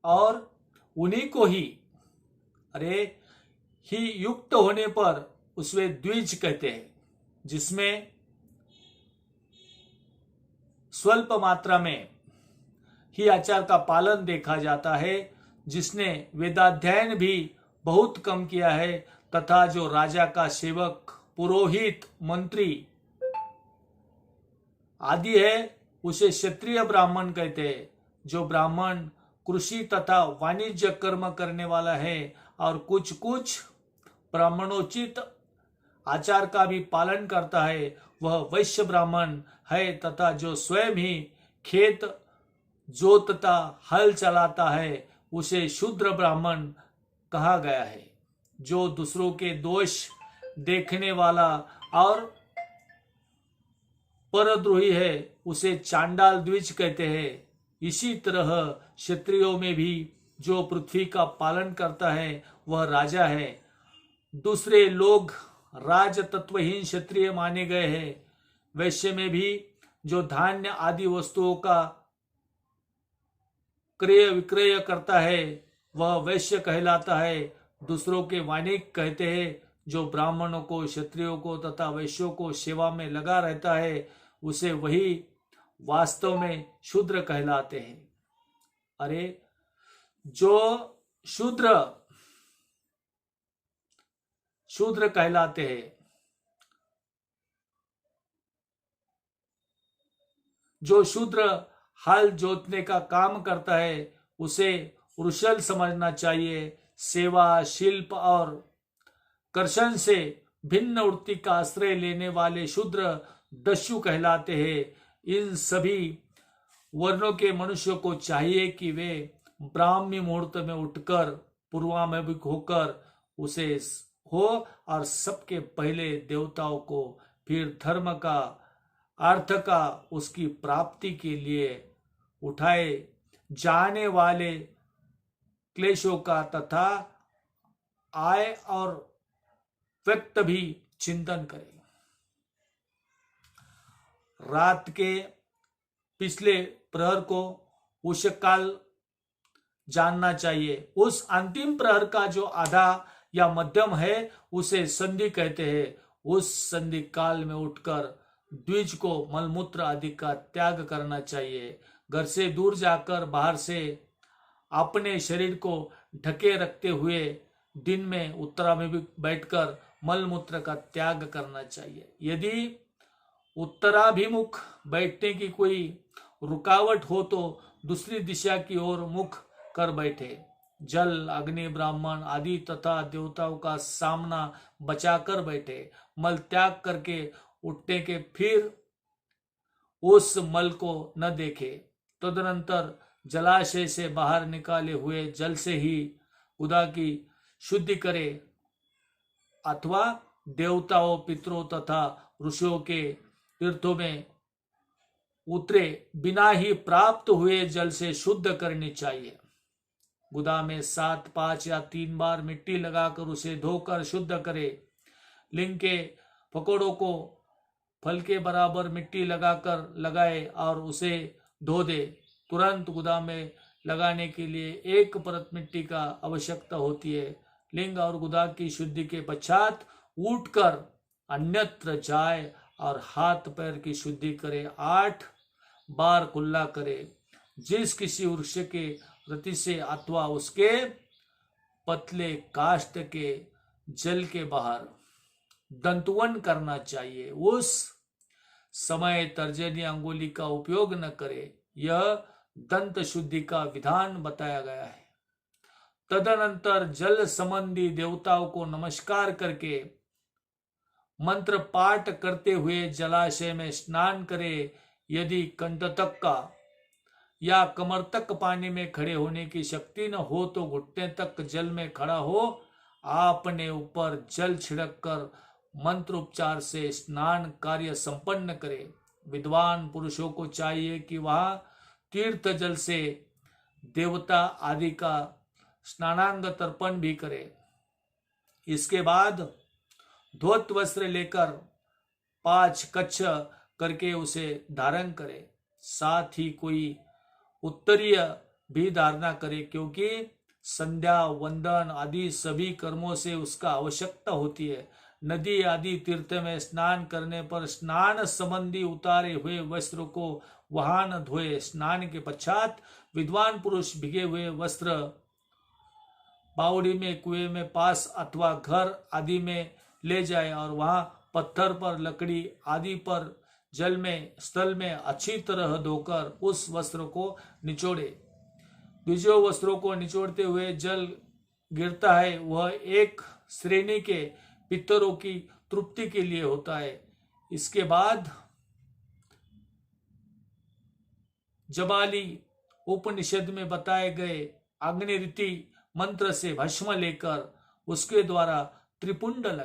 और उन्हीं को ही अरे ही युक्त होने पर उसे द्विज कहते हैं, जिसमें स्वल्प मात्रा में ही आचार का पालन देखा जाता है, जिसने वेदाध्ययन भी बहुत कम किया है तथा जो राजा का सेवक, पुरोहित, मंत्री आदि है उसे क्षत्रिय ब्राह्मण कहते हैं। जो ब्राह्मण कृषि तथा वाणिज्य कर्म करने वाला है और कुछ कुछ ब्राह्मणोचित आचार का भी पालन करता है, वह वैश्य ब्राह्मण है। तथा जो स्वयं ही खेत जोतता हल चलाता है उसे शूद्र ब्राह्मण कहा गया है। जो दूसरों के दोष देखने वाला और परद्रोही है उसे चांडाल द्विज कहते हैं। इसी तरह क्षत्रियों में भी जो पृथ्वी का पालन करता है वह राजा है। दूसरे लोग राज तत्वहीन क्षत्रिय माने गए हैं। वैश्य में भी जो धान्य आदि वस्तुओं का क्रय विक्रय करता है वह वैश्य कहलाता है। दूसरों के वाणिक कहते हैं। जो ब्राह्मणों को, क्षत्रियों को तथा वैश्यों को सेवा में लगा रहता है उसे वही वास्तव में शूद्र कहलाते हैं। अरे जो शूद्र शूद्र कहलाते हैं, जो शूद्र हल जोतने का काम करता है उसे वृषल समझना चाहिए। सेवा, शिल्प और कर्षण से भिन्न वृत्ति का आश्रय लेने वाले शूद्र दस्यु कहलाते हैं। इन सभी वर्णों के मनुष्य को चाहिए कि वे ब्राह्मी मुहूर्त में उठकर पूर्वाभिमुख होकर उसे हो और सबके पहले देवताओं को, फिर धर्म का, अर्थ का, उसकी प्राप्ति के लिए उठाए जाने वाले क्लेशों का तथा आय और व्यक्त भी चिंतन करें। रात के पिछले प्रहर को उषक काल जानना चाहिए। उस अंतिम प्रहर का जो आधा या मध्यम है उसे संधि कहते हैं। उस संधि काल में उठकर द्विज को मलमूत्र आदि का त्याग करना चाहिए। घर से दूर जाकर बाहर से अपने शरीर को ढके रखते हुए दिन में उत्तराभिमुख बैठकर मलमूत्र का त्याग करना चाहिए। यदि उत्तराभिमुख बैठने की कोई रुकावट हो तो दूसरी दिशा की ओर मुख कर बैठे। जल, अग्नि, ब्राह्मण आदि तथा देवताओं का सामना बचाकर बैठे। मल त्याग करके उठने के फिर उस मल को न देखे। तदनंतर जलाशय से बाहर निकाले हुए जल से ही उदा की शुद्धि करे अथवा देवताओं, पितरों तथा ऋषियों के तीर्थों में उतरे बिना ही प्राप्त हुए जल से शुद्ध करनी चाहिए। गुदा में 7, 5 या 3 बार मिट्टी लगाकर उसे धोकर शुद्ध करे। लिंग के फकोड़ों को फल के बराबर मिट्टी लगाकर लगाए और उसे धो दे। तुरंत गुदा में लगाने के लिए एक परत मिट्टी का आवश्यकता होती है। लिंग और गुदा की शुद्धि के पश्चात उठकर अन्यत्र जाए और हाथ पैर की शुद्धि करे। 8 बार कुल्ला करे। जिस किसी वृक्ष के रति से अथवा उसके पतले काष्ठ के जल के बाहर दंतवन करना चाहिए। उस समय तर्जनी अंगुली का उपयोग न करे। यह दंत शुद्धि का विधान बताया गया है। तदनंतर जल संबंधी देवताओं को नमस्कार करके मंत्र पाठ करते हुए जलाशय में स्नान करे। यदि कंठ तक का या कमर तक पानी में खड़े होने की शक्ति न हो तो घुटने तक जल में खड़ा हो आपने ऊपर जल छिड़क कर मंत्रोपचार से स्नान कार्य संपन्न करे। विद्वान पुरुषों को चाहिए कि वह तीर्थ जल से देवता आदि का स्नानांग तर्पण भी करे। इसके बाद धोत वस्त्र लेकर 5 कच्छ करके उसे धारण करे। साथ ही कोई उत्तरीय भी धारणा करे, क्योंकि संध्या वंदन आदि सभी कर्मों से उसका आवश्यकता होती है। नदी आदि तीर्थ में स्नान करने पर स्नान संबंधी उतारे हुए वस्त्र को वहां न धोए। स्नान के पश्चात विद्वान पुरुष भीगे हुए वस्त्र बावड़ी में, कुएं में पास अथवा घर आदि में ले जाए और वहां पत्थर पर, लकड़ी आदि पर, जल में, स्थल में अच्छी तरह धोकर उस वस्त्र को निचोड़े। द्विजो वस्त्रों को निचोड़ते हुए जल गिरता है, वह एक श्रेणी के पितरों की तृप्ति के लिए होता है। इसके बाद जबाली उपनिषद में बताए गए अग्निरीति मंत्र से भस्म लेकर उसके द्वारा त्रिपुंड लगा।